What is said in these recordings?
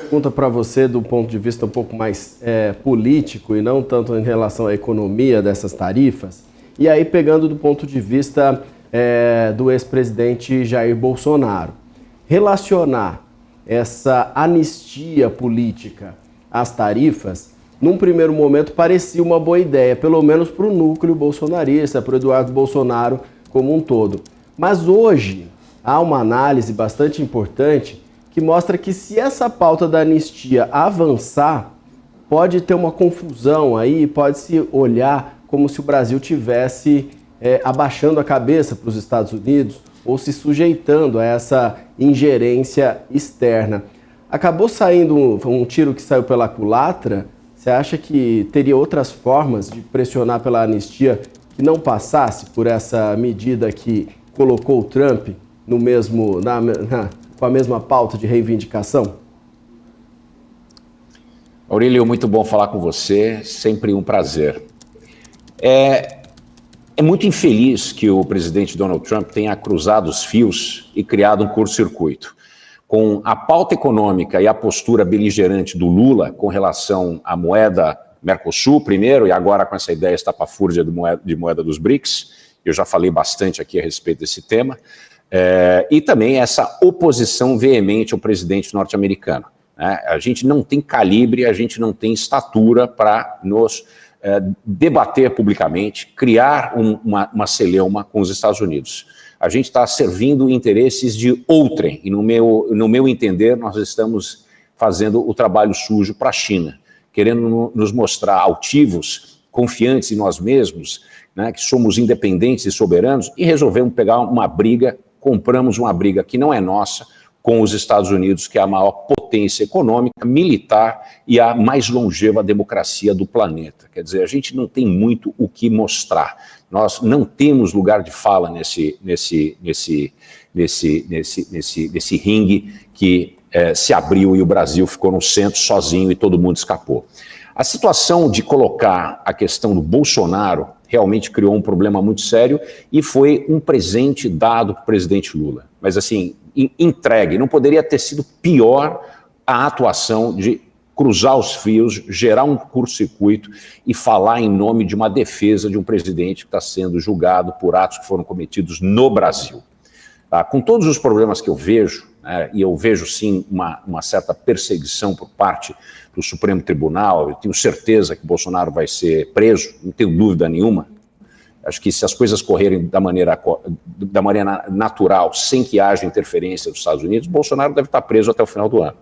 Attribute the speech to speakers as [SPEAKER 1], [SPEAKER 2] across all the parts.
[SPEAKER 1] Pergunta para você do ponto de vista um pouco mais político e não tanto em relação à economia dessas tarifas. E aí pegando do ponto de vista do ex-presidente Jair Bolsonaro. Relacionar essa anistia política às tarifas, num primeiro momento parecia uma boa ideia, pelo menos para o núcleo bolsonarista, para o Eduardo Bolsonaro como um todo. Mas hoje há uma análise bastante importante que mostra que se essa pauta da anistia avançar, pode ter uma confusão aí, pode-se olhar como se o Brasil tivesse abaixando a cabeça para os Estados Unidos ou se sujeitando a essa ingerência externa. Acabou saindo um tiro que saiu pela culatra. Você acha que teria outras formas de pressionar pela anistia que não passasse por essa medida que colocou o Trump no mesmo, com a mesma pauta de reivindicação?
[SPEAKER 2] Aurélio, muito bom falar com você, sempre um prazer. É muito infeliz que o presidente Donald Trump tenha cruzado os fios e criado um curto-circuito. Com a pauta econômica e a postura beligerante do Lula com relação à moeda Mercosul primeiro e agora com essa ideia estapafúrdia de moeda dos BRICS, eu já falei bastante aqui a respeito desse tema, e também essa oposição veemente ao presidente norte-americano. A gente não tem calibre, a gente não tem estatura para nos debater publicamente, criar uma celeuma com os Estados Unidos. A gente está servindo interesses de outrem, e no meu entender, nós estamos fazendo o trabalho sujo para a China, querendo nos mostrar altivos, confiantes em nós mesmos, que somos independentes e soberanos, e resolvemos pegar uma briga, compramos uma briga que não é nossa, com os Estados Unidos, que é a maior potência econômica, militar e a mais longeva democracia do planeta. Quer dizer, a gente não tem muito o que mostrar. Nós não temos lugar de fala nesse ringue que se abriu e o Brasil ficou no centro sozinho e todo mundo escapou. A situação de colocar a questão do Bolsonaro realmente criou um problema muito sério e foi um presente dado para o presidente Lula. Mas assim, entregue, não poderia ter sido pior a atuação de cruzar os fios, gerar um curto-circuito e falar em nome de uma defesa de um presidente que está sendo julgado por atos que foram cometidos no Brasil. Com todos os problemas que eu vejo, e eu vejo sim uma certa perseguição por parte do Supremo Tribunal, eu tenho certeza que Bolsonaro vai ser preso, não tenho dúvida nenhuma. Acho que se as coisas correrem da maneira natural, sem que haja interferência dos Estados Unidos, Bolsonaro deve estar preso até o final do ano.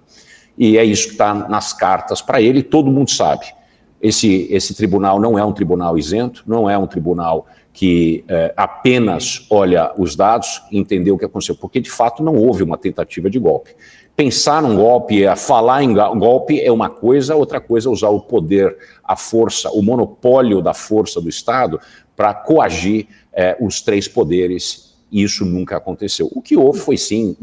[SPEAKER 2] E é isso que está nas cartas para ele, e todo mundo sabe. Esse tribunal não é um tribunal isento, não é um tribunal que apenas olha os dados e entendeu o que aconteceu, porque de fato não houve uma tentativa de golpe. Pensar num golpe, falar em golpe é uma coisa, outra coisa é usar o poder, a força, o monopólio da força do Estado para coagir os três poderes, e isso nunca aconteceu. O que houve foi sim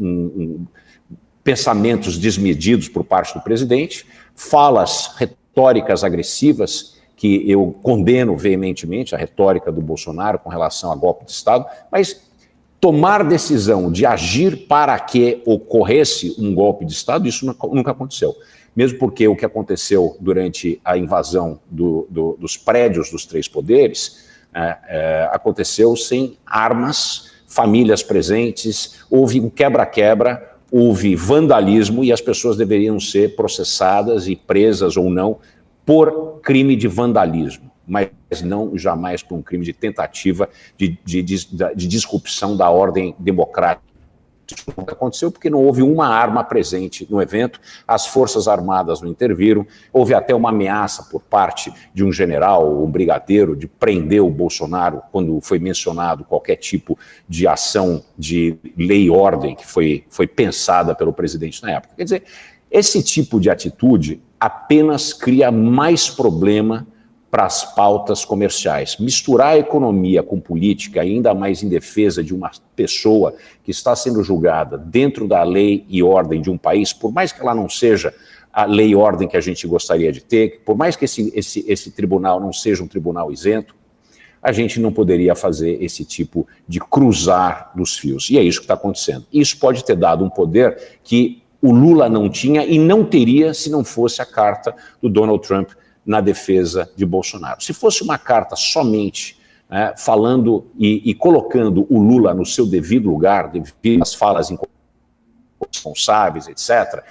[SPEAKER 2] pensamentos desmedidos por parte do presidente, falas retóricas agressivas, que eu condeno veementemente, a retórica do Bolsonaro com relação a golpe de Estado, mas tomar decisão de agir para que ocorresse um golpe de Estado, isso nunca aconteceu. Mesmo porque o que aconteceu durante a invasão dos prédios dos três poderes aconteceu sem armas, famílias presentes, houve um quebra-quebra, houve vandalismo e as pessoas deveriam ser processadas e presas ou não por crime de vandalismo, mas não jamais por um crime de tentativa de disrupção da ordem democrática. Isso nunca aconteceu porque não houve uma arma presente no evento, as Forças Armadas não interviram, houve até uma ameaça por parte de um general, um brigadeiro, de prender o Bolsonaro quando foi mencionado qualquer tipo de ação de lei e ordem que foi pensada pelo presidente na época. Quer dizer, esse tipo de atitude apenas cria mais problema para as pautas comerciais. Misturar a economia com política, ainda mais em defesa de uma pessoa que está sendo julgada dentro da lei e ordem de um país, por mais que ela não seja a lei e ordem que a gente gostaria de ter, por mais que esse tribunal não seja um tribunal isento, a gente não poderia fazer esse tipo de cruzar dos fios. E é isso que está acontecendo. Isso pode ter dado um poder que o Lula não tinha e não teria se não fosse a carta do Donald Trump na defesa de Bolsonaro. Se fosse uma carta somente falando e colocando o Lula no seu devido lugar, devido às falas irresponsáveis, etc.,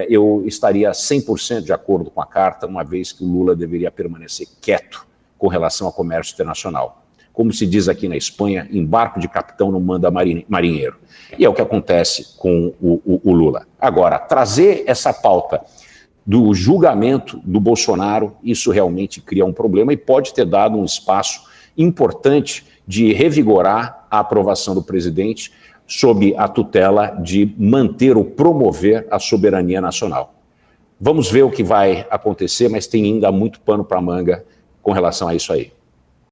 [SPEAKER 2] eu estaria 100% de acordo com a carta, uma vez que o Lula deveria permanecer quieto com relação ao comércio internacional. Como se diz aqui na Espanha, em barco de capitão não manda marinheiro. E é o que acontece com o Lula. Agora, trazer essa pauta do julgamento do Bolsonaro, isso realmente cria um problema e pode ter dado um espaço importante de revigorar a aprovação do presidente sob a tutela de manter ou promover a soberania nacional. Vamos ver o que vai acontecer, mas tem ainda muito pano para manga com relação a isso aí.